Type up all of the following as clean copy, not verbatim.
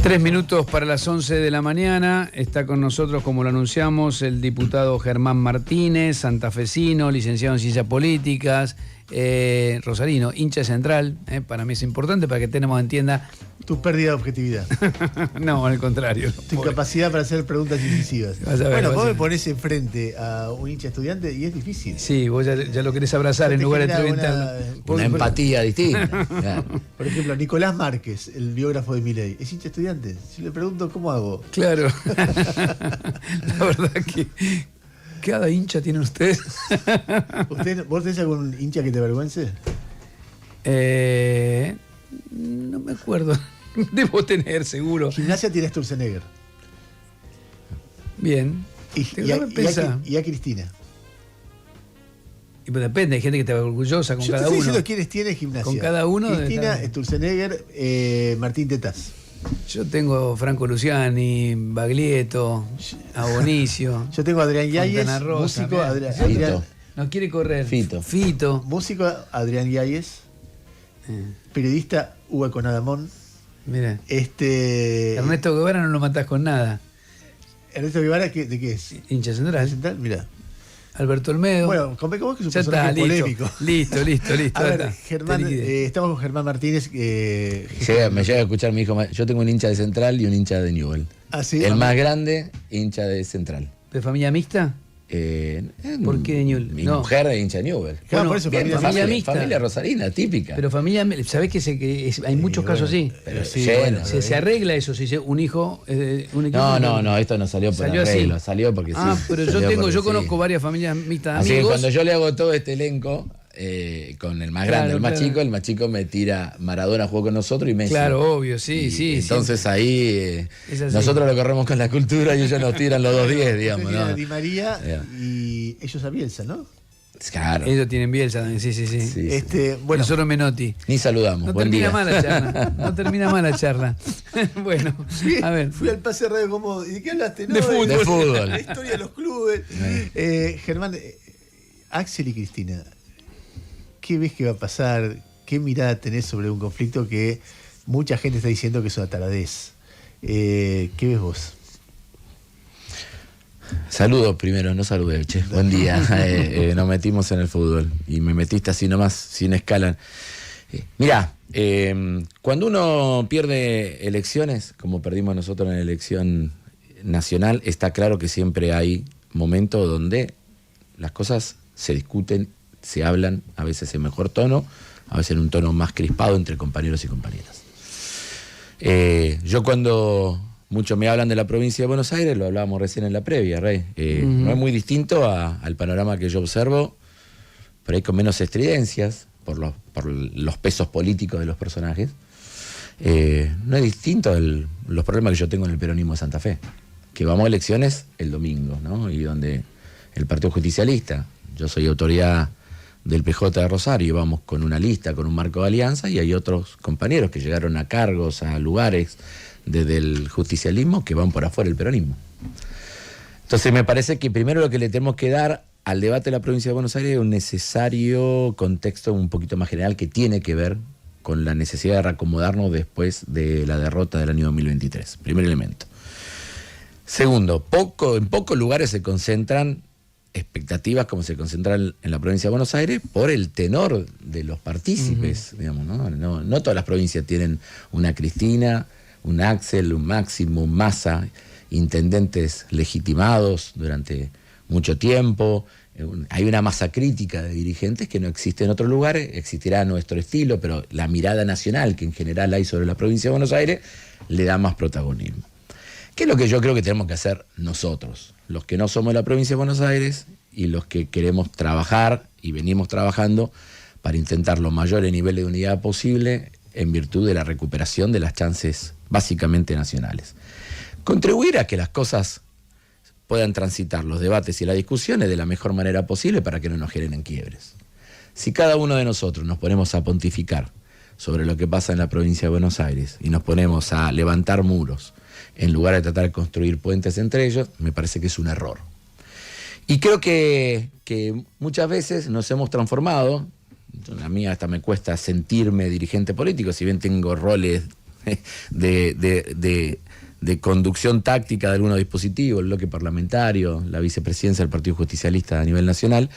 3 minutos para las 11 de la mañana. Está con nosotros, como lo anunciamos, el diputado Germán Martínez, santafesino, licenciado en Ciencias Políticas, rosarino, hincha Central. Para mí es importante para que tenemos entienda. Tu pérdida de objetividad. No, al contrario. Tu incapacidad para hacer preguntas incisivas. Bueno, vos me ponés enfrente a un hincha estudiante y es difícil. Sí, vos ya lo querés abrazar en lugar de entrevistarlo. Una empatía distinta. Claro. Por ejemplo, Nicolás Márquez, el biógrafo de Milei, ¿es hincha estudiante? Si le pregunto, ¿cómo hago? Claro. La verdad que cada hincha tiene ustedes. ¿Vos tenés algún hincha que te avergüence? No me acuerdo. Debo tener, seguro. Gimnasia tiene Sturzenegger. Bien. Y a Cristina. Y pues depende, hay gente que está orgullosa con Yo cada te estoy uno. diciendo quiénes tiene Gimnasia. Con cada uno. Cristina, Sturzenegger, Martín Tetaz. Yo tengo Franco Luciani, Baglietto, Abonicio. Yo tengo a Adrián Yáñez, músico. Fito. No quiere correr. Fito. Músico Adrián Yáñez. Periodista Hugo Conadamón. Mira. Ernesto Guevara no lo matás con nada. Ernesto Guevara, ¿de qué es? Hincha Central. Mira. Alberto Olmedo. Bueno, convengamos que es un ya personaje está, polémico. Listo. A ver, Germán, estamos con Germán Martínez. Me llega a escuchar mi hijo. Yo tengo un hincha de Central y un hincha de Newell. ¿Ah, sí? El más grande, hincha de Central. ¿De familia mixta? ¿Por qué de Newell? Mi mujer de hincha de Newell. Bueno, por eso, familia mixta. Familia rosarina, típica. Pero familia, ¿sabés que hay muchos casos así? Pero sí, lleno. Se arregla eso, si un hijo... un equipo No, esto no salió por arreglo, salió porque sí. Pero yo conozco varias familias mixtas Así amigos. que cuando yo le hago todo este elenco, con el más grande, el más chico me tira Maradona, jugó con nosotros y Messi. Claro, obvio, sí. Entonces ahí nosotros lo corremos con la cultura y ellos nos tiran los 2-10, digamos, ¿no? Di María y ellos a Bielsa, ¿no? Claro. Ellos tienen Bielsa también, sí. Bueno, nosotros Menotti. Ni saludamos. No Buen termina día. mal la charla. No termina mal la charla. Bueno, a ver. Fui al pase radio como... ¿Y de qué hablaste? De fútbol. La historia de los clubes. Germán, Axel y Cristina, ¿qué ves que va a pasar? ¿Qué mirada tenés sobre un conflicto que mucha gente está diciendo que es una taradez? ¿Qué ves vos? Saludos primero, no saludé, che. Buen día. Nos metimos en el fútbol y me metiste así nomás, sin escala. Mirá, cuando uno pierde elecciones, como perdimos nosotros en la elección nacional, está claro que siempre hay momentos donde las cosas se discuten, se hablan, a veces en mejor tono, a veces en un tono más crispado entre compañeros y compañeras. Yo cuando muchos me hablan de la provincia de Buenos Aires, lo hablábamos recién en la previa, Rey, no es muy distinto al panorama que yo observo, pero hay con menos estridencias por los pesos políticos de los personajes. No es distinto los problemas que yo tengo en el peronismo de Santa Fe, que vamos a elecciones el domingo, ¿no? Y donde el Partido Justicialista, yo soy autoridad del PJ de Rosario, vamos con una lista, con un marco de alianza, y hay otros compañeros que llegaron a cargos, a lugares desde el justicialismo que van por afuera del peronismo. Entonces me parece que primero lo que le tenemos que dar al debate de la provincia de Buenos Aires es un necesario contexto un poquito más general que tiene que ver con la necesidad de reacomodarnos después de la derrota del año 2023. Primer elemento. Segundo, en pocos lugares se concentran expectativas como se concentran en la provincia de Buenos Aires por el tenor de los partícipes, digamos, ¿no? No todas las provincias tienen una Cristina, un Axel, un Máximo, un Massa, intendentes legitimados durante mucho tiempo. Hay una masa crítica de dirigentes que no existe en otros lugares, existirá a nuestro estilo, pero la mirada nacional que en general hay sobre la provincia de Buenos Aires le da más protagonismo. ¿Qué es lo que yo creo que tenemos que hacer nosotros, los que no somos de la provincia de Buenos Aires y los que queremos trabajar y venimos trabajando para intentar los mayores niveles de unidad posible en virtud de la recuperación de las chances básicamente nacionales? Contribuir a que las cosas puedan transitar los debates y las discusiones de la mejor manera posible para que no nos generen quiebres. Si cada uno de nosotros nos ponemos a pontificar sobre lo que pasa en la provincia de Buenos Aires y nos ponemos a levantar muros en lugar de tratar de construir puentes entre ellos, me parece que es un error. Y creo que muchas veces nos hemos transformado, a mí hasta me cuesta sentirme dirigente político, si bien tengo roles de conducción táctica de algunos dispositivos, el bloque parlamentario, la vicepresidencia del Partido Justicialista a nivel nacional.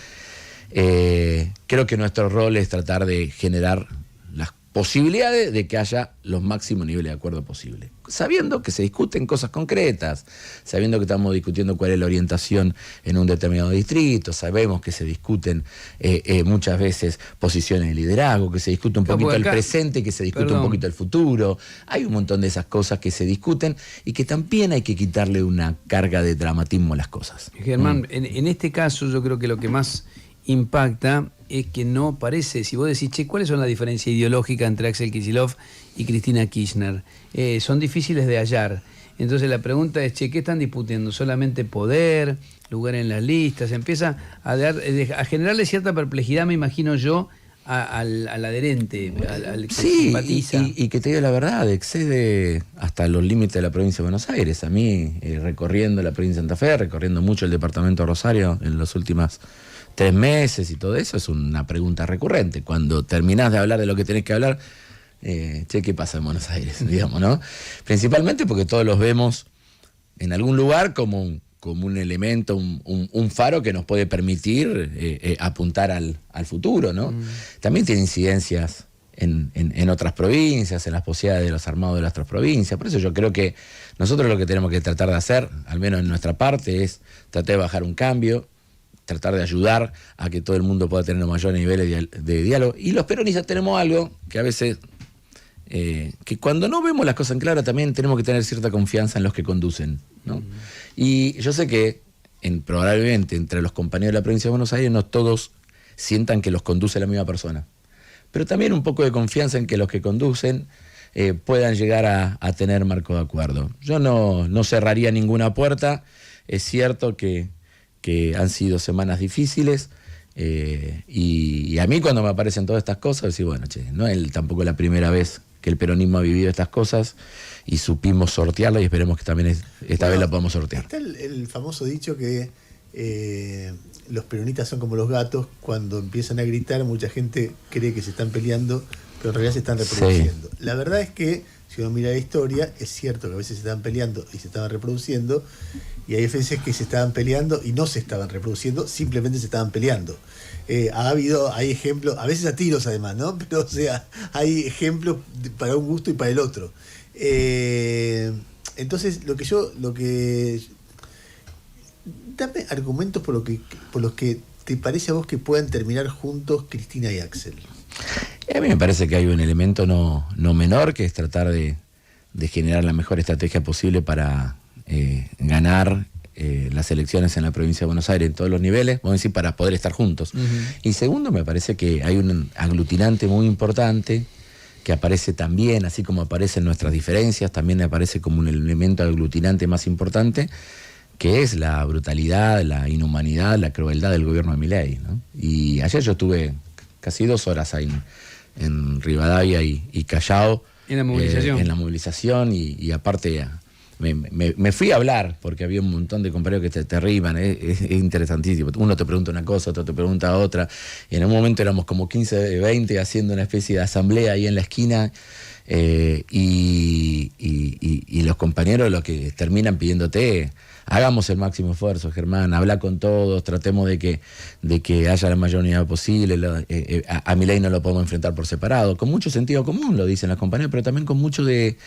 Creo que nuestro rol es tratar de generar las posibilidades de que haya los máximos niveles de acuerdo posible, sabiendo que se discuten cosas concretas, sabiendo que estamos discutiendo cuál es la orientación en un determinado distrito, sabemos que se discuten muchas veces posiciones de liderazgo, que se discute un poquito el presente, que se discute un poquito el futuro. Hay un montón de esas cosas que se discuten y que también hay que quitarle una carga de dramatismo a las cosas. Germán, en este caso yo creo que lo que más impacta es que no parece, si vos decís, che, ¿cuáles son las diferencias ideológicas entre Axel Kicillof y Cristina Kirchner? Son difíciles de hallar. Entonces la pregunta es, che, ¿qué están discutiendo? ¿Solamente poder, lugar en las listas? Empieza a generarle cierta perplejidad, me imagino yo, al adherente, al que simpatiza. Y que te digo la verdad, excede hasta los límites de la provincia de Buenos Aires. A mí, recorriendo la provincia de Santa Fe, recorriendo mucho el departamento de Rosario en los últimos 3 meses y todo eso, es una pregunta recurrente. Cuando terminás de hablar de lo que tenés que hablar, che, ¿qué pasa en Buenos Aires? Digamos, ¿no? Principalmente porque todos los vemos en algún lugar como un elemento, un faro que nos puede permitir apuntar al futuro, ¿no? También tiene incidencias en otras provincias, en las posibilidades de los armados de las otras provincias. Por eso yo creo que nosotros lo que tenemos que tratar de hacer, al menos en nuestra parte, es tratar de bajar un cambio, tratar de ayudar a que todo el mundo pueda tener mayores niveles de diálogo. Y los peronistas tenemos algo que a veces, que cuando no vemos las cosas en claro, también tenemos que tener cierta confianza en los que conducen, ¿no? Y yo sé que probablemente entre los compañeros de la provincia de Buenos Aires no todos sientan que los conduce la misma persona, pero también un poco de confianza en que los que conducen puedan llegar a tener marco de acuerdo. Yo no cerraría ninguna puerta. Es cierto que han sido semanas difíciles, y a mí cuando me aparecen todas estas cosas, decir, bueno, che, no es tampoco la primera vez que el peronismo ha vivido estas cosas y supimos sortearla, y esperemos que también esta vez la podamos sortear. Está el famoso dicho que los peronistas son como los gatos, cuando empiezan a gritar mucha gente cree que se están peleando, pero en realidad se están reproduciendo. Sí. La verdad es que si uno mira la historia, es cierto que a veces se estaban peleando y se estaban reproduciendo, y hay veces que se estaban peleando y no se estaban reproduciendo, simplemente se estaban peleando. Hay ejemplos, a veces a tiros además, ¿no? Pero o sea, hay ejemplos para un gusto y para el otro. Entonces, dame argumentos por los que te parece a vos que puedan terminar juntos Cristina y Axel. A mí me parece que hay un elemento no menor, que es tratar de generar la mejor estrategia posible para ganar las elecciones en la provincia de Buenos Aires en todos los niveles, vamos a decir, para poder estar juntos. Y segundo, me parece que hay un aglutinante muy importante que aparece también, así como aparecen nuestras diferencias, también aparece como un elemento aglutinante más importante, que es la brutalidad, la inhumanidad, la crueldad del gobierno de Milei, ¿no? Y ayer yo estuve casi 2 horas ahí en Rivadavia y Callao. En la movilización. En la movilización, y aparte me fui a hablar, porque había un montón de compañeros que te arriban, es interesantísimo. Uno te pregunta una cosa, otro te pregunta otra, y en un momento éramos como 15, 20 haciendo una especie de asamblea ahí en la esquina, y los compañeros lo que terminan pidiéndote: hagamos el máximo esfuerzo, Germán, habla con todos, tratemos de que haya la mayor unidad posible, a Milei no lo podemos enfrentar por separado, con mucho sentido común, lo dicen las compañeras, pero también con mucho de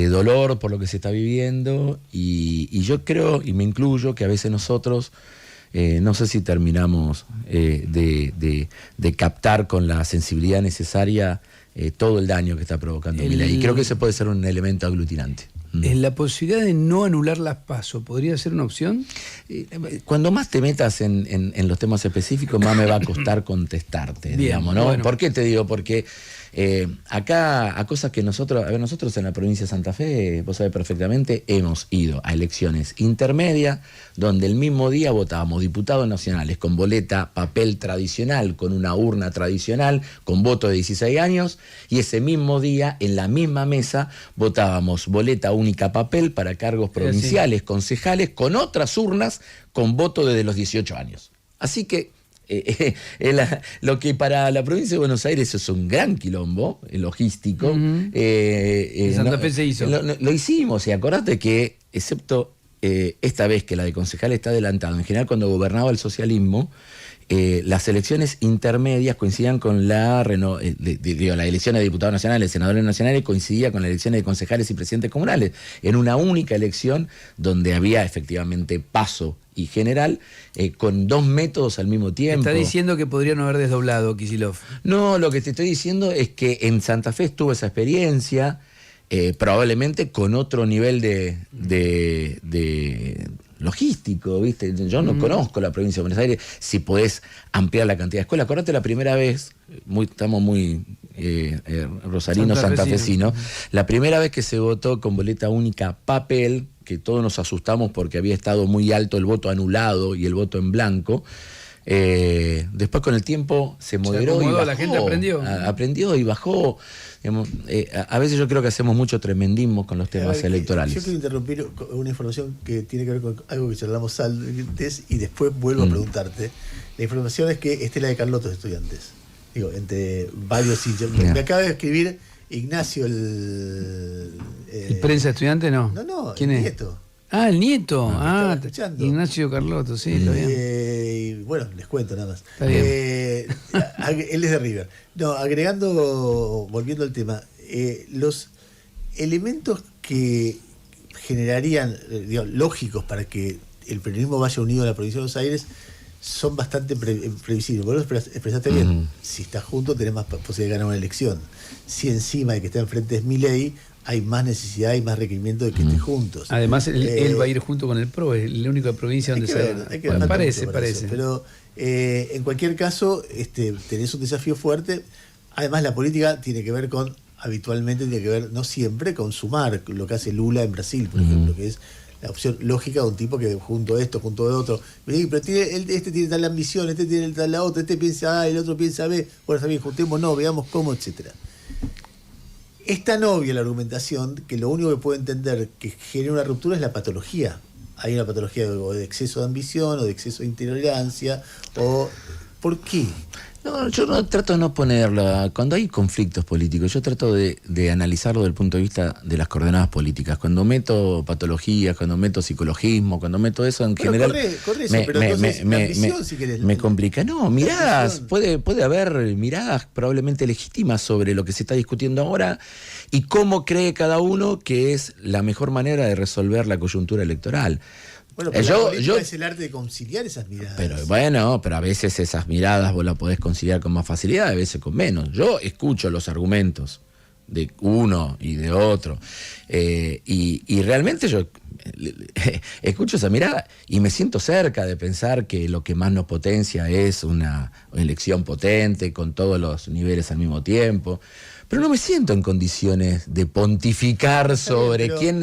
dolor por lo que se está viviendo, y yo creo, y me incluyo, que a veces nosotros no sé si terminamos de captar con la sensibilidad necesaria todo el daño que está provocando Milei, y creo que ese puede ser un elemento aglutinante. ¿La posibilidad de no anular las PASO podría ser una opción? Cuando más te metas en los temas específicos, más me va a costar contestarte, bien, digamos, ¿no? Bueno. ¿Por qué te digo? Porque acá, a cosas que nosotros en la provincia de Santa Fe, vos sabés perfectamente, hemos ido a elecciones intermedias, donde el mismo día votábamos diputados nacionales con boleta, papel tradicional, con una urna tradicional, con voto de 16 años, y ese mismo día, en la misma mesa, votábamos boleta única, papel para cargos provinciales, concejales, con otras urnas, con voto desde los 18 años. Así que lo que para la provincia de Buenos Aires es un gran quilombo logístico. En Santa Fe se hizo. Lo hicimos, y acordate que, excepto esta vez que la de concejal está adelantado, en general cuando gobernaba el socialismo, las elecciones intermedias coincidían con la elección de diputados nacionales, senadores nacionales, coincidía con las elecciones de concejales y presidentes comunales, en una única elección donde había efectivamente paso y general, con 2 métodos al mismo tiempo. Está diciendo que podrían haber desdoblado, Kicillof. No, lo que te estoy diciendo es que en Santa Fe estuvo esa experiencia, probablemente con otro nivel de logístico, ¿viste? Yo no conozco la provincia de Buenos Aires, si podés ampliar la cantidad de escuelas. Acordate la primera vez, estamos muy rosarinos, santafesinos, la primera vez que se votó con boleta única papel, que todos nos asustamos porque había estado muy alto el voto anulado y el voto en blanco. Después con el tiempo se moderó y bajó. La gente aprendió y bajó. Digamos, a veces yo creo que hacemos mucho tremendismo con los temas electorales. Yo quiero interrumpir con una información que tiene que ver con algo que charlamos antes y después vuelvo a preguntarte. La información es que esta es la de Carlotos Estudiantes. Digo, entre varios hinchas. Me acaba de escribir Ignacio ¿El prensa estudiante no? No, ¿Quién el es? nieto. Ah, el nieto. Ignacio Carlotto, sí, está bien. Y bueno, les cuento nada más. Está bien. Él es de River. No, volviendo al tema, los elementos que generarían, lógicos para que el peronismo vaya unido a la provincia de Buenos Aires son bastante previsibles. Vos lo expresaste bien. Si estás junto, tenés más posibilidad de ganar una elección. Si encima de que está enfrente es Milei, hay más necesidad y más requerimiento de que estén juntos. Además, él va a ir junto con el PRO, es la única provincia donde parece. Pero en cualquier caso, tenés un desafío fuerte. Además, la política habitualmente tiene que ver, no siempre, con sumar, lo que hace Lula en Brasil, por ejemplo, que es la opción lógica de un tipo que junto a esto, junto a otro, pero este tiene tal ambición, este tiene tal la otra, este piensa A, el otro piensa B, bueno, está bien, juntémonos, veamos cómo, etcétera. Es tan obvia la argumentación que lo único que puedo entender que genera una ruptura es la patología. Hay una patología de exceso de ambición o de exceso de intolerancia. ¿Por qué? No, yo trato de no ponerla. Cuando hay conflictos políticos, yo trato de analizarlo desde el punto de vista de las coordenadas políticas. Cuando meto patologías, cuando meto psicologismo, cuando meto eso en general, corre eso, pero entonces la ambición, si querés. Me complica. No, miradas, puede haber miradas probablemente legítimas sobre lo que se está discutiendo ahora y cómo cree cada uno que es la mejor manera de resolver la coyuntura electoral. Bueno, pero es el arte de conciliar esas miradas. Pero a veces esas miradas vos las podés conciliar con más facilidad, a veces con menos. Yo escucho los argumentos de uno y de otro, y realmente yo escucho esa mirada y me siento cerca de pensar que lo que más nos potencia es una elección potente, con todos los niveles al mismo tiempo. Pero no me siento en condiciones de pontificar sobre quién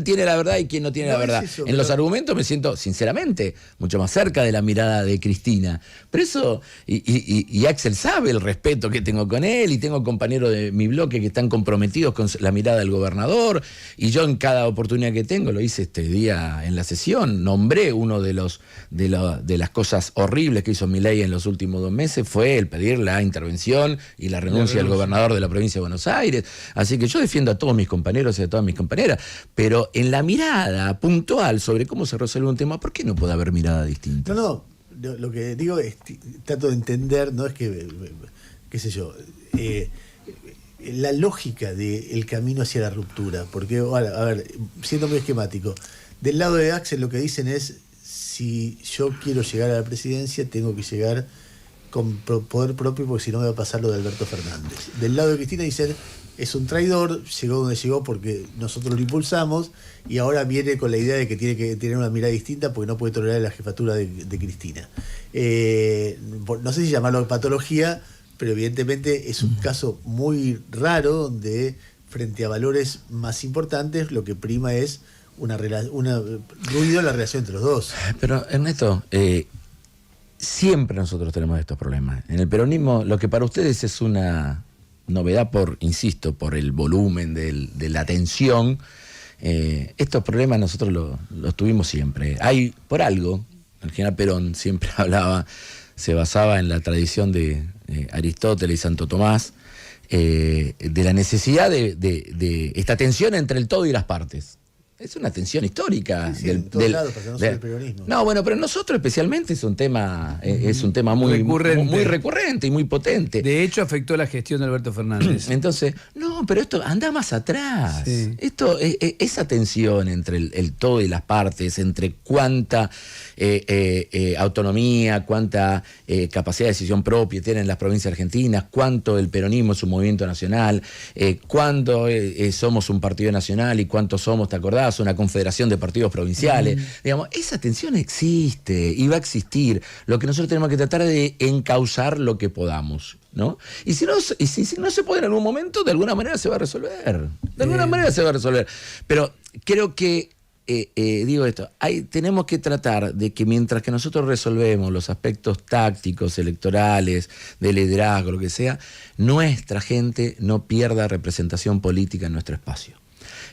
tiene la verdad y quién no tiene la verdad. En los argumentos me siento, sinceramente, mucho más cerca de la mirada de Cristina. Pero eso, y Axel sabe el respeto que tengo con él, y tengo compañeros de mi bloque que están comprometidos con la mirada del gobernador, y yo en cada oportunidad que tengo, lo hice este día en la sesión, nombré uno de las cosas horribles que hizo Milei en los últimos 2 meses, fue el pedir la intervención y la renuncia del gobernador de la provincia de Buenos Aires. Así que yo defiendo a todos mis compañeros y a todas mis compañeras, pero en la mirada puntual sobre cómo se resuelve un tema, ¿por qué no puede haber mirada distinta? No, lo que digo es, trato de entender, no es que, qué sé yo, la lógica del camino hacia la ruptura, porque, a ver, siendo muy esquemático, del lado de Axel lo que dicen es, si yo quiero llegar a la presidencia, tengo que llegar con poder propio, porque si no me va a pasar lo de Alberto Fernández. Del lado de Cristina dicen, es un traidor, llegó donde llegó porque nosotros lo impulsamos, y ahora viene con la idea de que tiene que tener una mirada distinta porque no puede tolerar la jefatura de Cristina. No sé si llamarlo patología, pero evidentemente es un caso muy raro donde, frente a valores más importantes, lo que prima es una ruido en la relación entre los dos. Pero, Ernesto, siempre nosotros tenemos estos problemas. En el peronismo, lo que para ustedes es una novedad por el volumen de la atención, estos problemas nosotros los tuvimos siempre. Hay, por algo, el general Perón siempre hablaba se basaba en la tradición de Aristóteles y Santo Tomás, de la necesidad de esta tensión entre el todo y las partes. Es una tensión histórica. Sí, en todos lados, porque no solo el peronismo. No, bueno, pero nosotros especialmente es un tema muy recurrente y muy potente. De hecho, afectó la gestión de Alberto Fernández. Entonces, no, pero esto anda más atrás. Sí. Esto, esa tensión entre el todo y las partes, entre cuánta autonomía, cuánta capacidad de decisión propia tienen las provincias argentinas, cuánto el peronismo es un movimiento nacional, cuánto somos un partido nacional y cuánto somos, ¿te acordás? Una confederación de partidos provinciales. Digamos, esa tensión existe y va a existir. Lo que nosotros tenemos que tratar de encauzar lo que podamos, ¿no? Y si no se puede en algún momento, de alguna manera se va a resolver. De alguna manera se va a resolver. Pero creo que, digo esto, tenemos que tratar de que mientras que nosotros resolvemos los aspectos tácticos, electorales, de liderazgo, lo que sea, nuestra gente no pierda representación política en nuestro espacio.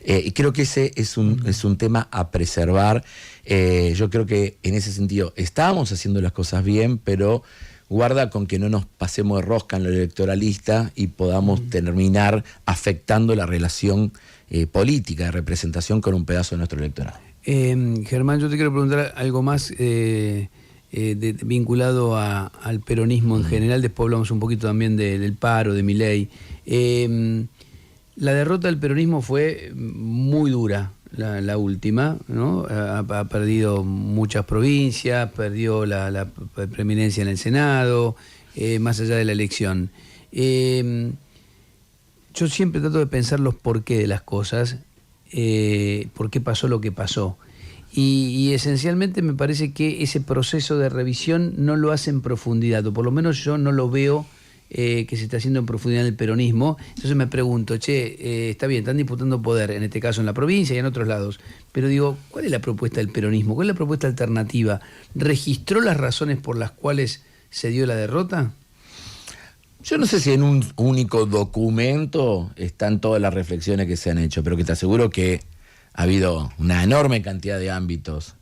Y creo que ese es un tema a preservar. Yo creo que en ese sentido estamos haciendo las cosas bien, pero guarda con que no nos pasemos de rosca en lo electoralista y podamos terminar afectando la relación política de representación con un pedazo de nuestro electorado. Germán, yo te quiero preguntar algo más vinculado al peronismo en general. Después hablamos un poquito también del paro, de Milei. La derrota del peronismo fue muy dura, la última, ¿no? Ha perdido muchas provincias, perdió la preeminencia en el Senado, más allá de la elección. Yo siempre trato de pensar los porqué de las cosas, por qué pasó lo que pasó. Y esencialmente me parece que ese proceso de revisión no lo hace en profundidad, o por lo menos yo no lo veo que se está haciendo en profundidad en el peronismo. Entonces me pregunto, está bien, están disputando poder, en este caso en la provincia y en otros lados, pero digo, ¿cuál es la propuesta del peronismo? ¿Cuál es la propuesta alternativa? ¿Registró las razones por las cuales se dio la derrota? Yo no sé si en un único documento están todas las reflexiones que se han hecho, pero que te aseguro que ha habido una enorme cantidad de ámbitos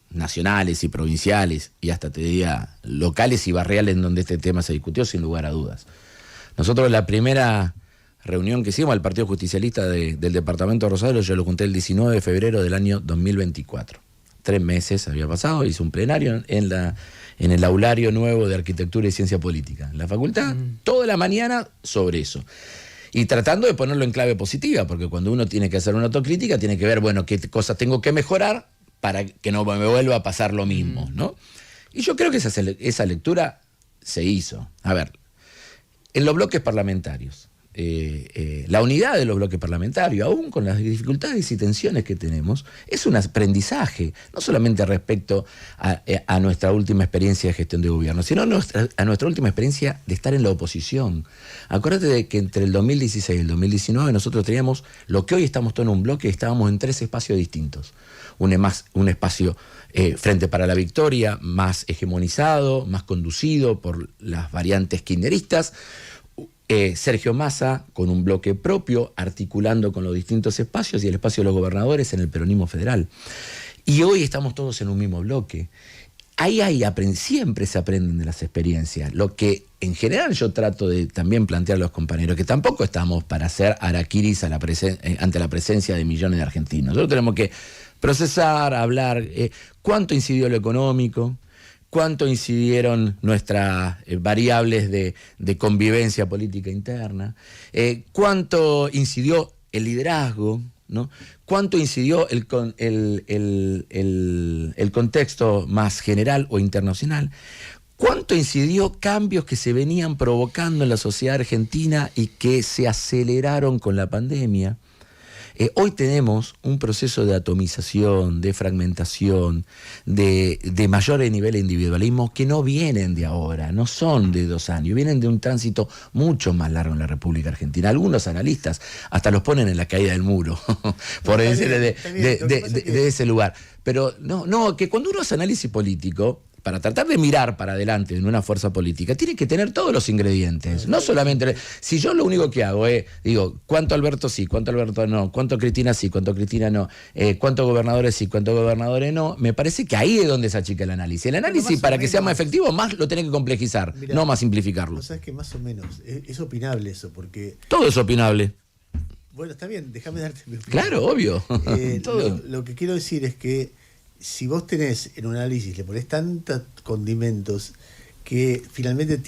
nacionales y provinciales, y hasta te diría locales y barriales, en donde este tema se discutió sin lugar a dudas. Nosotros la primera reunión que hicimos al Partido Justicialista del Departamento de Rosario, yo lo junté el 19 de febrero del año 2024. 3 meses había pasado, hice un plenario en el aulario nuevo de Arquitectura y Ciencia Política, en la facultad, toda la mañana sobre eso. Y tratando de ponerlo en clave positiva, porque cuando uno tiene que hacer una autocrítica, tiene que ver, bueno, qué cosas tengo que mejorar para que no me vuelva a pasar lo mismo, ¿no? Y yo creo que esa lectura se hizo. A ver, en los bloques parlamentarios, la unidad de los bloques parlamentarios, aún con las dificultades y tensiones que tenemos, es un aprendizaje, no solamente respecto a nuestra última experiencia de gestión de gobierno, sino a nuestra última experiencia de estar en la oposición. Acuérdate de que entre el 2016 y el 2019 nosotros teníamos lo que hoy estamos todos en un bloque, estábamos en 3 espacios distintos. Un espacio Frente para la Victoria, más hegemonizado, más conducido por las variantes kirchneristas. Sergio Massa con un bloque propio, articulando con los distintos espacios, y el espacio de los gobernadores en el peronismo federal. Y hoy estamos todos en un mismo bloque. Ahí siempre se aprenden de las experiencias. Lo que en general yo trato de también plantear a los compañeros, que tampoco estamos para hacer araquiris ante la presencia de millones de argentinos. Nosotros tenemos que procesar, hablar, cuánto incidió lo económico, cuánto incidieron nuestras variables de convivencia política interna, cuánto incidió el liderazgo, ¿no? Cuánto incidió el contexto más general o internacional, cuánto incidió cambios que se venían provocando en la sociedad argentina y que se aceleraron con la pandemia. Hoy tenemos un proceso de atomización, de fragmentación, de mayores niveles de individualismo que no vienen de ahora, no son de 2 años, vienen de un tránsito mucho más largo en la República Argentina. Algunos analistas hasta los ponen en la caída del muro, por decir de ese lugar. Pero no, que cuando uno hace análisis político, para tratar de mirar para adelante en una fuerza política, tiene que tener todos los ingredientes. No solamente... Si yo lo único que hago es, digo, ¿cuánto Alberto sí, cuánto Alberto no? ¿Cuánto Cristina sí, cuánto Cristina no? ¿Cuántos gobernadores sí, cuántos gobernadores no? Me parece que ahí es donde se achica el análisis. El análisis, para que sea más efectivo, más lo tenés que complejizar, no más simplificarlo. ¿Sabes que más o menos es opinable eso? Porque... Todo es opinable. Bueno, está bien, déjame darte mi opinión. Claro, obvio. Todo. Lo que quiero decir es que si vos tenés en un análisis, le ponés tantos condimentos que finalmente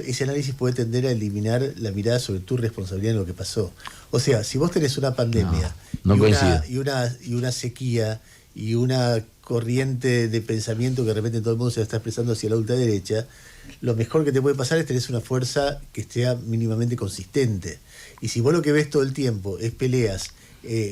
ese análisis puede tender a eliminar la mirada sobre tu responsabilidad en lo que pasó. O sea, si vos tenés una pandemia y una sequía y una corriente de pensamiento que de repente todo el mundo se está expresando hacia la ultraderecha, lo mejor que te puede pasar es tener una fuerza que esté mínimamente consistente. Y si vos lo que ves todo el tiempo es peleas,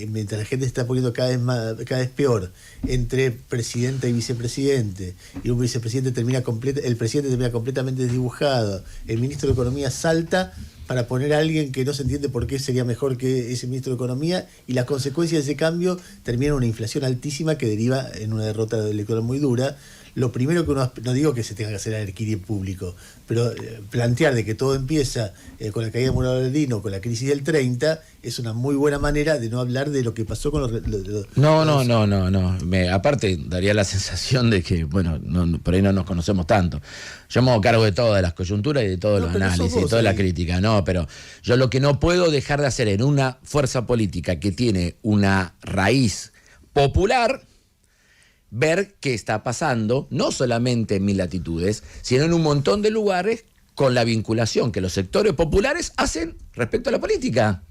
mientras la gente se está poniendo cada vez peor entre presidenta y vicepresidente, y un vicepresidente el presidente termina completamente desdibujado, el ministro de Economía salta para poner a alguien que no se entiende por qué sería mejor que ese ministro de Economía, y las consecuencias de ese cambio terminan en una inflación altísima que deriva en una derrota electoral muy dura. Lo primero que uno, no digo que se tenga que hacer alerquía en público, pero plantear de que todo empieza con la caída de Muro Verdino, con la crisis del 30, es una muy buena manera de no hablar de lo que pasó con los... No. Aparte, daría la sensación de que, bueno, por ahí no nos conocemos tanto. Yo me hago cargo de todas las coyunturas y de todos los análisis, de toda la crítica, pero yo lo que no puedo dejar de hacer en una fuerza política que tiene una raíz popular, ver qué está pasando, no solamente en mis latitudes, sino en un montón de lugares con la vinculación que los sectores populares hacen respecto a la política.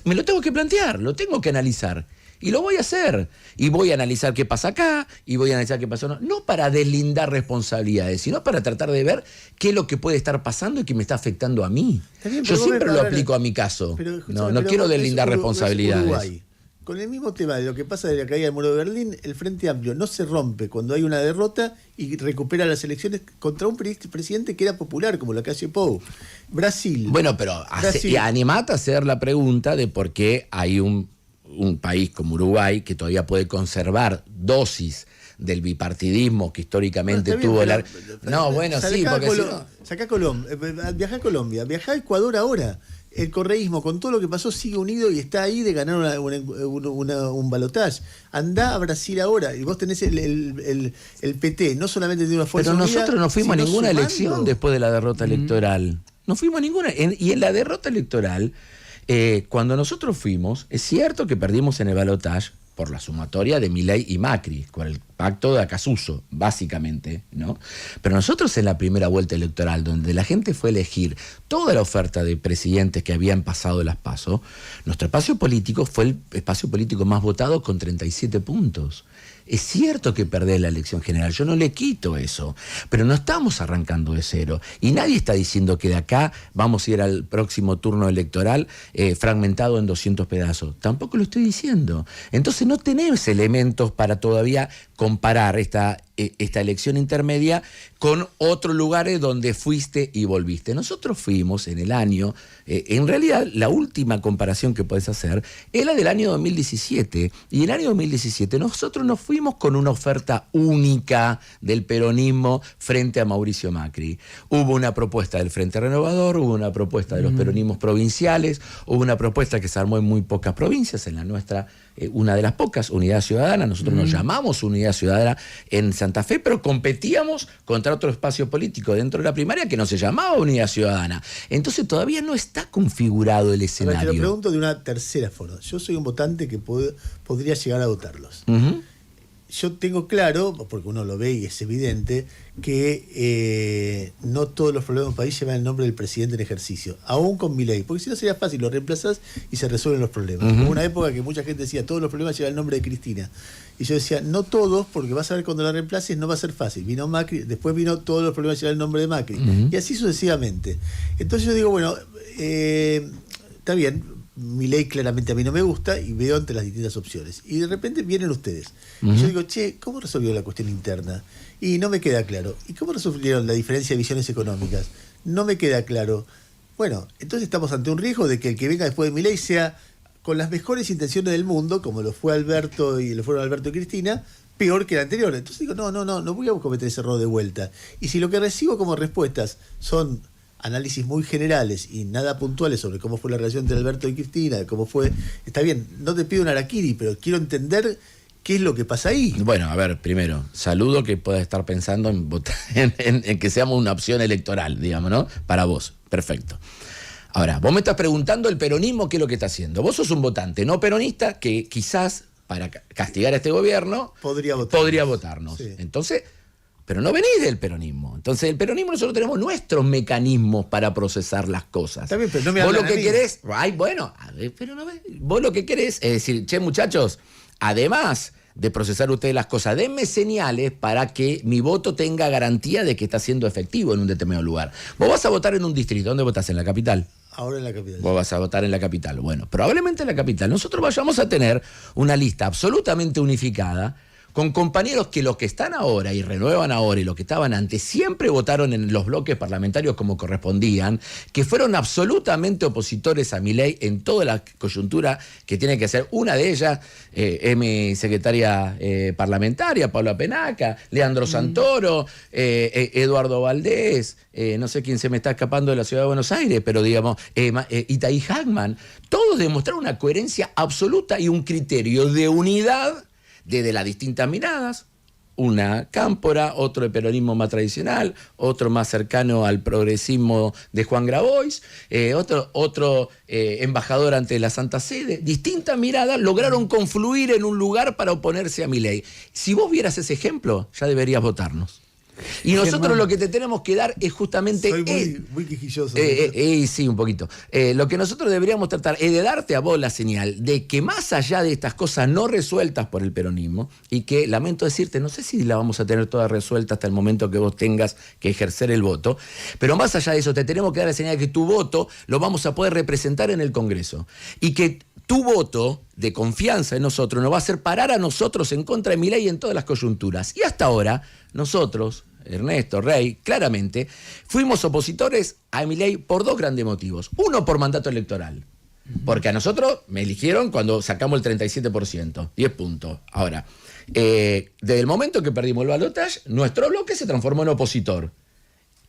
Me lo tengo que plantear, lo tengo que analizar. Y lo voy a hacer. Y voy a analizar qué pasa acá, y voy a analizar qué pasó. No para deslindar responsabilidades, sino para tratar de ver qué es lo que puede estar pasando y que me está afectando a mí. Bien, yo siempre lo aplico a mi caso. No quiero deslindar responsabilidades. Con el mismo tema de lo que pasa de la caída del muro de Berlín, el Frente Amplio no se rompe cuando hay una derrota y recupera las elecciones contra un presidente que era popular, como la calle Pou. Brasil. Bueno, pero animate a hacer la pregunta de por qué hay un país como Uruguay que todavía puede conservar dosis del bipartidismo que históricamente tuvo la... Viajá a Colombia, viajá a Ecuador ahora. El correísmo, con todo lo que pasó, sigue unido y está ahí de ganar un balotaje. Andá a Brasil ahora y vos tenés el PT, no solamente tiene una fuerza unida, pero nosotros no fuimos a ninguna sumando. elección después de la derrota electoral. No fuimos a ninguna. Y en la derrota electoral, cuando nosotros fuimos, es cierto que perdimos en el balotaje por la sumatoria de Milei y Macri, con el pacto de Acasuso, básicamente, ¿no? Pero nosotros en la primera vuelta electoral, donde la gente fue a elegir toda la oferta de presidentes que habían pasado las PASO, nuestro espacio político fue el espacio político más votado con 37 puntos. Es cierto que perdés la elección general, yo no le quito eso, pero no estamos arrancando de cero. Y nadie está diciendo que de acá vamos a ir al próximo turno electoral fragmentado en 200 pedazos. Tampoco lo estoy diciendo. Entonces no tenés elementos para todavía comparar esta elección intermedia con otros lugares donde fuiste y volviste. Nosotros fuimos en el año, en realidad la última comparación que podés hacer es la del año 2017, y en el año 2017 nosotros nos fuimos con una oferta única del peronismo frente a Mauricio Macri. Hubo una propuesta del Frente Renovador, hubo una propuesta de los peronismos provinciales, hubo una propuesta que se armó en muy pocas provincias, en la nuestra una de las pocas, Unidad Ciudadana. Nosotros nos llamamos Unidad Ciudadana en Santa Fe, pero competíamos contra otro espacio político dentro de la primaria que no se llamaba Unidad Ciudadana. Entonces todavía no está configurado el escenario. Ahora, te lo pregunto de una tercera forma. Yo soy un votante que podría llegar a votarlos. Yo tengo claro, porque uno lo ve y es evidente, que no todos los problemas del país llevan el nombre del presidente en ejercicio, aún con Milei, porque si no sería fácil, lo reemplazás y se resuelven los problemas. Hubo una época que mucha gente decía, todos los problemas llevan el nombre de Cristina. Y yo decía, no todos, porque vas a ver cuando la reemplaces no va a ser fácil. Vino Macri, después vino todos los problemas llevan el nombre de Macri. Y así sucesivamente. Entonces yo digo, bueno, está bien, Milei claramente a mí no me gusta y veo entre las distintas opciones. Y de repente vienen ustedes. Y yo digo, ¿cómo resolvió la cuestión interna? Y no me queda claro. ¿Y cómo resolvieron la diferencia de visiones económicas? No me queda claro. Bueno, entonces estamos ante un riesgo de que el que venga después de Milei sea con las mejores intenciones del mundo, como lo fue Alberto y lo fueron Alberto y Cristina, peor que el anterior. Entonces digo, no voy a cometer ese error de vuelta. Y si lo que recibo como respuestas son análisis muy generales y nada puntuales sobre cómo fue la relación entre Alberto y Cristina, cómo fue, está bien, no te pido un harakiri, pero quiero entender qué es lo que pasa ahí. Bueno, a ver, primero, saludo que puedas estar pensando en votar, en que seamos una opción electoral, digamos, ¿no? Para vos, perfecto. Ahora, vos me estás preguntando el peronismo qué es lo que está haciendo. Vos sos un votante no peronista que quizás para castigar a este gobierno podría votarnos. Sí. Entonces, pero no venís del peronismo. Entonces, el peronismo nosotros tenemos nuestros mecanismos para procesar las cosas. Está bien, pero no me vos lo que a mí. Querés, ay, bueno, a ver, pero no ves. Vos lo que querés es decir, che, muchachos, además de procesar ustedes las cosas, denme señales para que mi voto tenga garantía de que está siendo efectivo en un determinado lugar. Vos vas a votar en un distrito. ¿Dónde votás? ¿En la capital? Ahora en la capital. Vos vas a votar en la capital. Bueno, probablemente en la capital nosotros vayamos a tener una lista absolutamente unificada con compañeros que los que están ahora y renuevan ahora y los que estaban antes siempre votaron en los bloques parlamentarios como correspondían, que fueron absolutamente opositores a Milei en toda la coyuntura que tiene que ser. Una de ellas es mi secretaria parlamentaria, Paula Penaca, Leandro Santoro, Eduardo Valdés, no sé quién se me está escapando de la ciudad de Buenos Aires, pero digamos, Itaí Hackman. Todos demostraron una coherencia absoluta y un criterio de unidad desde las distintas miradas, una cámpora, otro de peronismo más tradicional, otro más cercano al progresismo de Juan Grabois, otro embajador ante la Santa Sede. Distintas miradas lograron confluir en un lugar para oponerse a Milei. Si vos vieras ese ejemplo, ya deberías votarnos. Y nosotros Germán, lo que te tenemos que dar es justamente... Soy muy quijilloso. Sí, un poquito. Lo que nosotros deberíamos tratar es de darte a vos la señal de que más allá de estas cosas no resueltas por el peronismo, y que, lamento decirte, no sé si la vamos a tener toda resuelta hasta el momento que vos tengas que ejercer el voto, pero más allá de eso te tenemos que dar la señal de que tu voto lo vamos a poder representar en el Congreso. Y que tu voto de confianza en nosotros nos va a hacer parar a nosotros en contra de Milei en todas las coyunturas. Y hasta ahora, nosotros, Ernesto, Rey, claramente, fuimos opositores a Milei por dos grandes motivos. Uno, por mandato electoral. Porque a nosotros me eligieron cuando sacamos el 37%, 10 puntos. Ahora, desde el momento que perdimos el balotaje, nuestro bloque se transformó en opositor.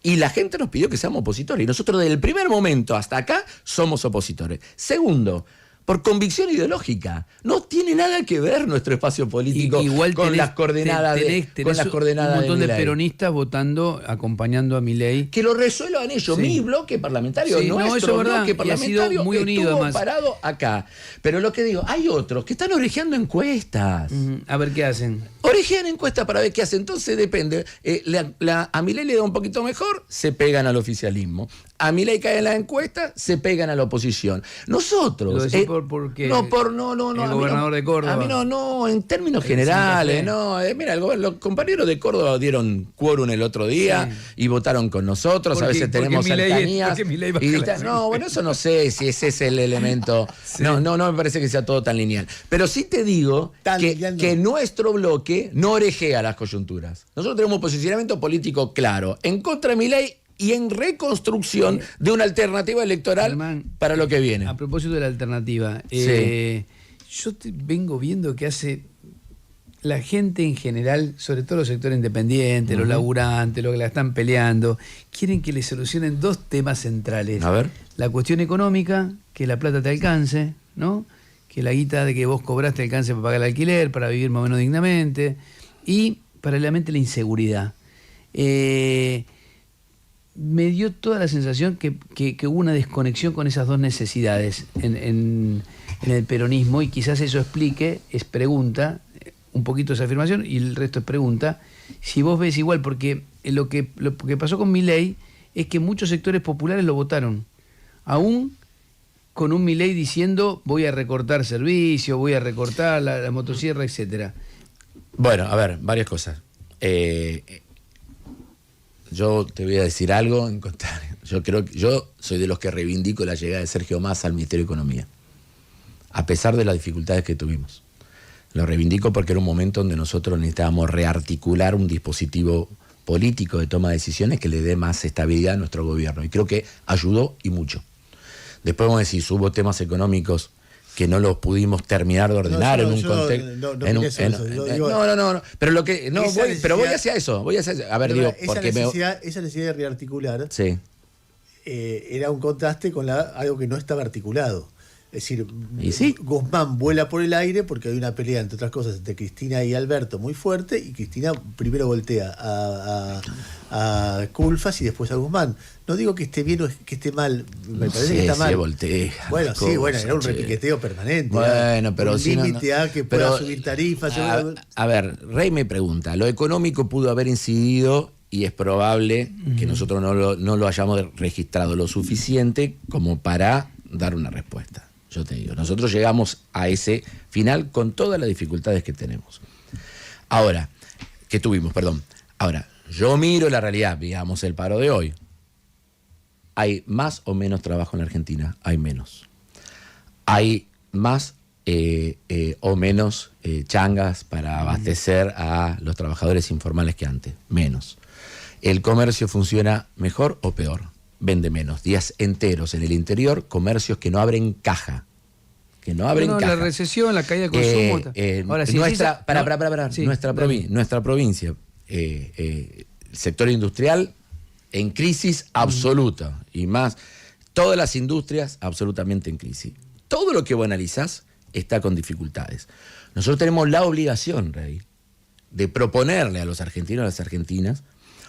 Y la gente nos pidió que seamos opositores. Y nosotros desde el primer momento hasta acá somos opositores. Segundo, por convicción ideológica. No tiene nada que ver nuestro espacio político igual con las coordenadas tenés un montón de peronistas votando, acompañando a Milei. Que lo resuelvan ellos. Sí. Mi bloque parlamentario, sí, nuestro bloque parlamentario, ha sido muy unido, estuvo además parado acá. Pero lo que digo, hay otros que están orejeando encuestas. A ver qué hacen. Orejean encuestas para ver qué hacen. Entonces depende. A Milei le da un poquito mejor, se pegan al oficialismo. A Milei cae en la encuesta, se pegan a la oposición. Nosotros... ¿Por qué? No, el gobernador de Córdoba. A mí no, en términos generales, no. Mira, los compañeros de Córdoba dieron quórum el otro día y votaron con nosotros. A veces tenemos cercanías. No, bueno, eso no sé si ese es el elemento. Sí. No me parece que sea todo tan lineal. Pero sí te digo que nuestro bloque no orejea las coyunturas. Nosotros tenemos un posicionamiento político claro, en contra de Milei y en reconstrucción de una alternativa electoral, Germán, para lo que viene. A propósito de la alternativa, yo vengo viendo que hace la gente en general, sobre todo los sectores independientes, los laburantes, los que la están peleando, quieren que le solucionen dos temas centrales. A ver. La cuestión económica, que la plata te alcance, ¿no? Que la guita de que vos cobraste alcance para pagar el alquiler, para vivir más o menos dignamente, y paralelamente la inseguridad. Me dio toda la sensación que hubo una desconexión con esas dos necesidades en el peronismo, y quizás eso explique, es pregunta, un poquito esa afirmación, y el resto es pregunta, si vos ves igual, porque lo que pasó con Milei es que muchos sectores populares lo votaron, aún con un Milei diciendo voy a recortar servicios, voy a recortar la motosierra, etcétera. Bueno, a ver, varias cosas. Yo te voy a decir algo en contrario. Yo soy de los que reivindico la llegada de Sergio Massa al Ministerio de Economía, a pesar de las dificultades que tuvimos. Lo reivindico porque era un momento donde nosotros necesitábamos rearticular un dispositivo político de toma de decisiones que le dé más estabilidad a nuestro gobierno. Y creo que ayudó y mucho. Después vamos a decir, hubo temas económicos que no los pudimos terminar de ordenar en un contexto. No. Pero lo que. No, voy hacia eso. A ver, digo, porque esa necesidad de rearticular era un contraste con algo que no estaba articulado. Es decir, Guzmán vuela por el aire porque hay una pelea, entre otras cosas, entre Cristina y Alberto muy fuerte, y Cristina primero voltea a Culfas y después a Guzmán. No digo que esté bien o que esté mal, me parece que está mal. Voltea, bueno, era un repiqueteo permanente. Bueno, pero un límite a que pueda subir tarifas. A ver, Rey me pregunta, lo económico pudo haber incidido y es probable que nosotros no lo hayamos registrado lo suficiente como para dar una respuesta. Yo te digo, nosotros llegamos a ese final con todas las dificultades que tenemos. Ahora, yo miro la realidad, digamos, el paro de hoy. ¿Hay más o menos trabajo en la Argentina? Hay menos. ¿Hay más o menos changas para abastecer a los trabajadores informales que antes? Menos. ¿El comercio funciona mejor o peor? Vende menos. Días enteros en el interior, comercios que no abren caja. La recesión, la caída de consumo. Ahora, nuestra provincia, el sector industrial en crisis absoluta, y más, todas las industrias absolutamente en crisis. Todo lo que vos analizás está con dificultades. Nosotros tenemos la obligación, Rey, de proponerle a los argentinos y a las argentinas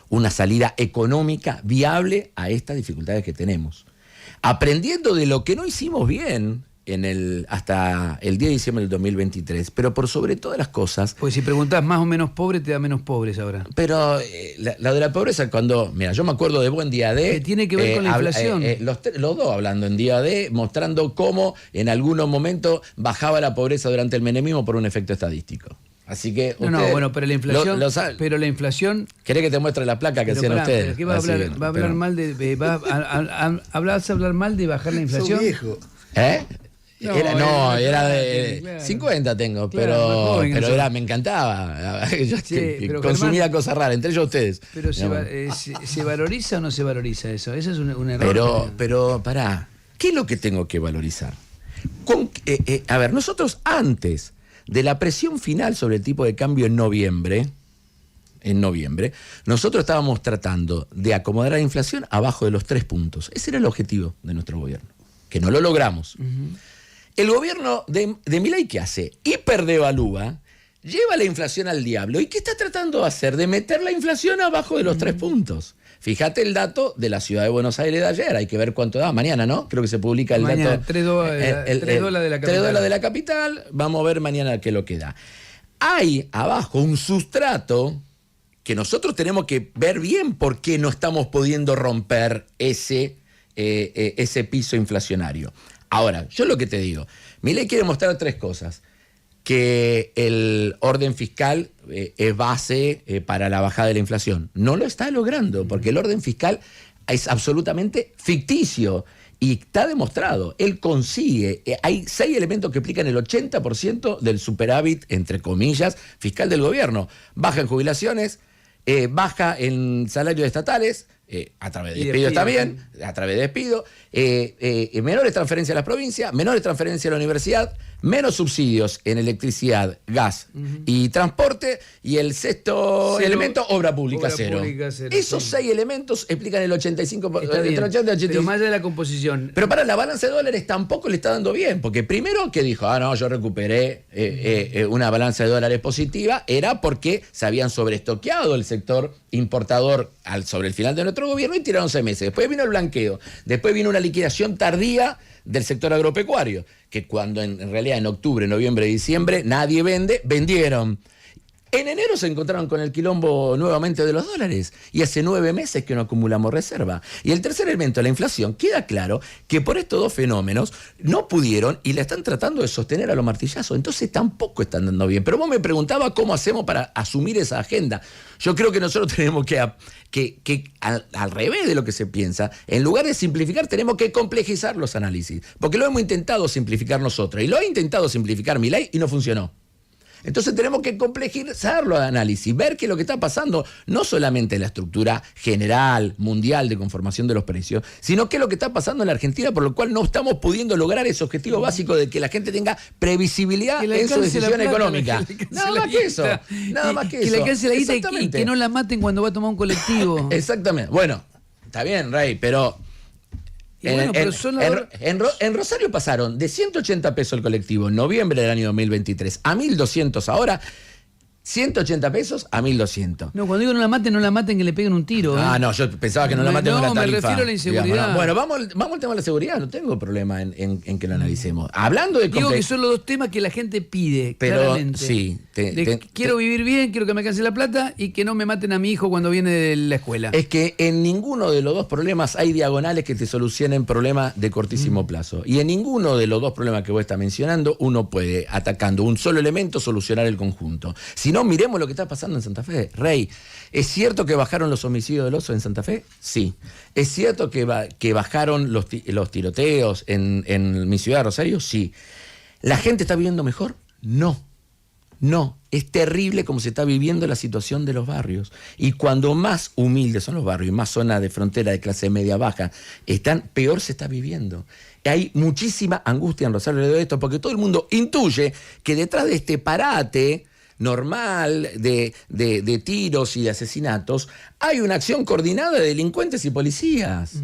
una salida económica viable a estas dificultades que tenemos. Aprendiendo de lo que no hicimos bien hasta el 10 de diciembre del 2023, pero por sobre todas las cosas... Pues si preguntás más o menos pobre, te da menos pobres ahora. Pero la de la pobreza, mira, yo me acuerdo de Buen Día D... Que tiene que ver con la inflación. Los dos hablando en Día D, mostrando cómo en algunos momentos bajaba la pobreza durante el menemismo por un efecto estadístico. Así que pero la inflación... ¿Querés que te muestre la placa que hacían ustedes? ¿Qué va a hablar mal de bajar la inflación? Soy viejo. Era de 50 tengo, pero me encantaba. Yo consumía cosas raras, entre ellos ustedes. Pero ¿se valoriza o no se valoriza eso? Eso es un error. Pero pará, ¿qué es lo que tengo que valorizar? A ver, nosotros antes de la presión final sobre el tipo de cambio en noviembre, nosotros estábamos tratando de acomodar la inflación abajo de los 3 puntos. Ese era el objetivo de nuestro gobierno, que no lo logramos. El gobierno de Milei, ¿qué hace? Hiperdevalúa, lleva la inflación al diablo. ¿Y qué está tratando de hacer? De meter la inflación abajo de los 3 puntos. Fíjate el dato de la ciudad de Buenos Aires de ayer, hay que ver cuánto da. Mañana, ¿no? Creo que se publica el dato. 3 dólares de la capital. 3 dólares de la capital, vamos a ver mañana qué es lo que da. Hay abajo un sustrato que nosotros tenemos que ver bien por qué no estamos pudiendo romper ese piso inflacionario. Ahora, yo lo que te digo, Milei quiere mostrar 3 cosas. Que el orden fiscal es base para la bajada de la inflación. No lo está logrando, porque el orden fiscal es absolutamente ficticio y está demostrado. Él consigue, hay 6 elementos que explican el 80% del superávit, entre comillas, fiscal del gobierno. Baja en jubilaciones, baja en salarios estatales, a través de despidos también, menores transferencias a las provincias, menores transferencias a la universidad, menos subsidios en electricidad, gas y transporte, y el sexto elemento, obra pública cero. Esos 6 elementos explican el 85%. Pero más allá de la composición. Pero para la balanza de dólares tampoco le está dando bien, porque primero que dijo, yo recuperé una balanza de dólares positiva, era porque se habían sobreestoqueado el sector importador sobre el final de nuestro gobierno y tiraron 6 meses. Después vino el blanqueo, después vino una liquidación tardía del sector agropecuario, que cuando en realidad en octubre, noviembre, diciembre nadie vende, vendieron. En enero se encontraron con el quilombo nuevamente de los dólares y hace 9 meses que no acumulamos reserva. Y el tercer elemento, la inflación, queda claro que por estos 2 fenómenos no pudieron y la están tratando de sostener a los martillazos. Entonces tampoco están dando bien. Pero vos me preguntabas cómo hacemos para asumir esa agenda. Yo creo que nosotros tenemos que al revés de lo que se piensa, en lugar de simplificar, tenemos que complejizar los análisis. Porque lo hemos intentado simplificar nosotros y lo ha intentado simplificar Milei y no funcionó. Entonces tenemos que complejizarlo de análisis, ver qué es lo que está pasando, no solamente en la estructura general, mundial de conformación de los precios, sino qué es lo que está pasando en la Argentina, por lo cual no estamos pudiendo lograr ese objetivo básico de que la gente tenga previsibilidad en su decisión económica. Nada más que eso. Nada más que eso. Que le alcance la guita y que no la maten cuando va a tomar un colectivo. Exactamente. Bueno, está bien, Rey, pero... En Rosario pasaron de 180 pesos el colectivo en noviembre del año 2023 a 1.200 ahora, 180 pesos a 1.200. No, cuando digo no la maten, que le peguen un tiro. Ah, no, yo pensaba que no la maten con la tarifa. No, me refiero a la inseguridad. Digamos, ¿no? Bueno, vamos al tema de la seguridad, no tengo problema en que lo analicemos. Hablando de... Digo que son los dos temas que la gente pide, pero, claramente. Sí. Quiero vivir bien, quiero que me alcance la plata y que no me maten a mi hijo cuando viene de la escuela. Es que en ninguno de los dos problemas hay diagonales que te solucionen problemas de cortísimo plazo. Y en ninguno de los dos problemas que vos estás mencionando, uno puede, atacando un solo elemento, solucionar el conjunto. Si no, miremos lo que está pasando en Santa Fe. Rey, ¿es cierto que bajaron los homicidios del oso en Santa Fe? Sí. ¿Es cierto que bajaron los tiroteos en mi ciudad de Rosario? Sí. ¿La gente está viviendo mejor? No. No, es terrible como se está viviendo la situación de los barrios. Y cuando más humildes son los barrios, más zonas de frontera de clase media baja, peor se está viviendo. Hay muchísima angustia en Rosario de esto, porque todo el mundo intuye que detrás de este parate normal de tiros y de asesinatos hay una acción coordinada de delincuentes y policías.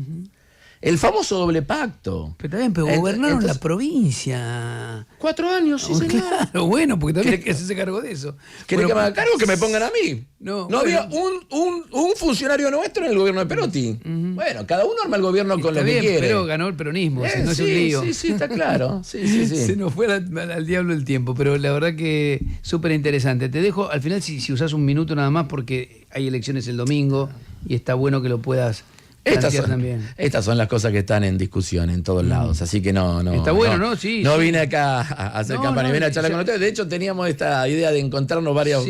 El famoso doble pacto. Pero también, gobernaron la provincia. 4 años, sí, señor. Claro, bueno, porque también hay que hacerse cargo de eso. ¿Querés que me haga cargo? Que me pongan a mí. No había un funcionario nuestro en el gobierno de Perotti. Bueno, cada uno arma el gobierno con lo que quiere. Pero ganó el peronismo, si no es un lío. Sí, está claro. Sí. Se nos fue al diablo el tiempo, pero la verdad que súper interesante. Te dejo, al final, si usás un minuto nada más, porque hay elecciones el domingo y está bueno que lo puedas... Estas son las cosas que están en discusión en todos lados, así que no. Está bueno, ¿no? Sí. No vine acá a hacer campaña, vine a charlar con ustedes. De hecho, teníamos esta idea de encontrarnos varios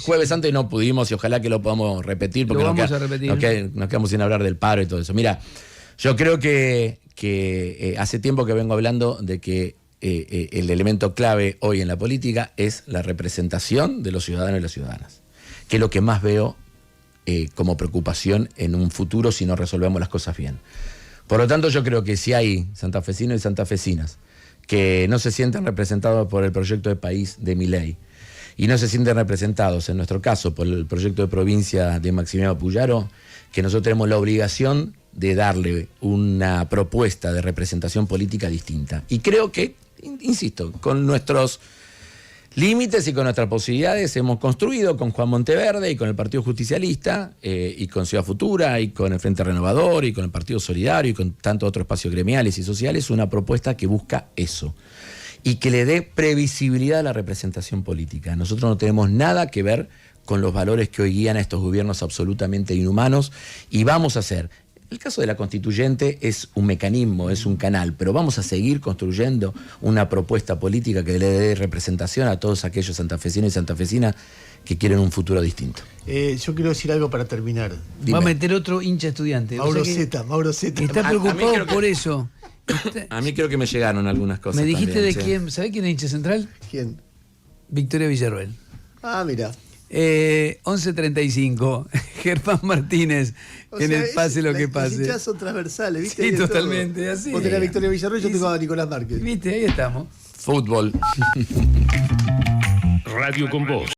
jueves antes y no pudimos, y ojalá que lo podamos repetir, porque nos quedamos sin hablar del paro y todo eso. Mira, yo creo que hace tiempo que vengo hablando de que el elemento clave hoy en la política es la representación de los ciudadanos y las ciudadanas, que es lo que más veo como preocupación en un futuro si no resolvemos las cosas bien. Por lo tanto, yo creo que si hay santafesinos y santafesinas que no se sienten representados por el proyecto de país de Milei y no se sienten representados, en nuestro caso, por el proyecto de provincia de Maximiliano Puyaro, que nosotros tenemos la obligación de darle una propuesta de representación política distinta. Y creo que, insisto, con nuestros límites y con nuestras posibilidades hemos construido con Juan Monteverde y con el Partido Justicialista y con Ciudad Futura y con el Frente Renovador y con el Partido Solidario y con tantos otros espacios gremiales y sociales una propuesta que busca eso y que le dé previsibilidad a la representación política. Nosotros no tenemos nada que ver con los valores que hoy guían a estos gobiernos absolutamente inhumanos y vamos a hacer... El caso de la constituyente es un mecanismo, es un canal, pero vamos a seguir construyendo una propuesta política que le dé representación a todos aquellos santafesinos y santafesinas que quieren un futuro distinto. Yo quiero decir algo para terminar. Dime. Va a meter otro hincha estudiante. Mauro Zeta. Está preocupado por eso. A mí creo que me llegaron algunas cosas. Me dijiste también, de quién, ¿sabés quién es hincha central? ¿Quién? Victoria Villarroel. Ah, mira. 11:35, Germán Martínez, en el pase lo que pase. Los hinchas son transversales, ¿viste? Sí, totalmente, así. Vos tenés a Victoria Villarroel, yo tengo a Nicolás Márquez. ¿Viste? Ahí estamos. Fútbol. Radio con Voz.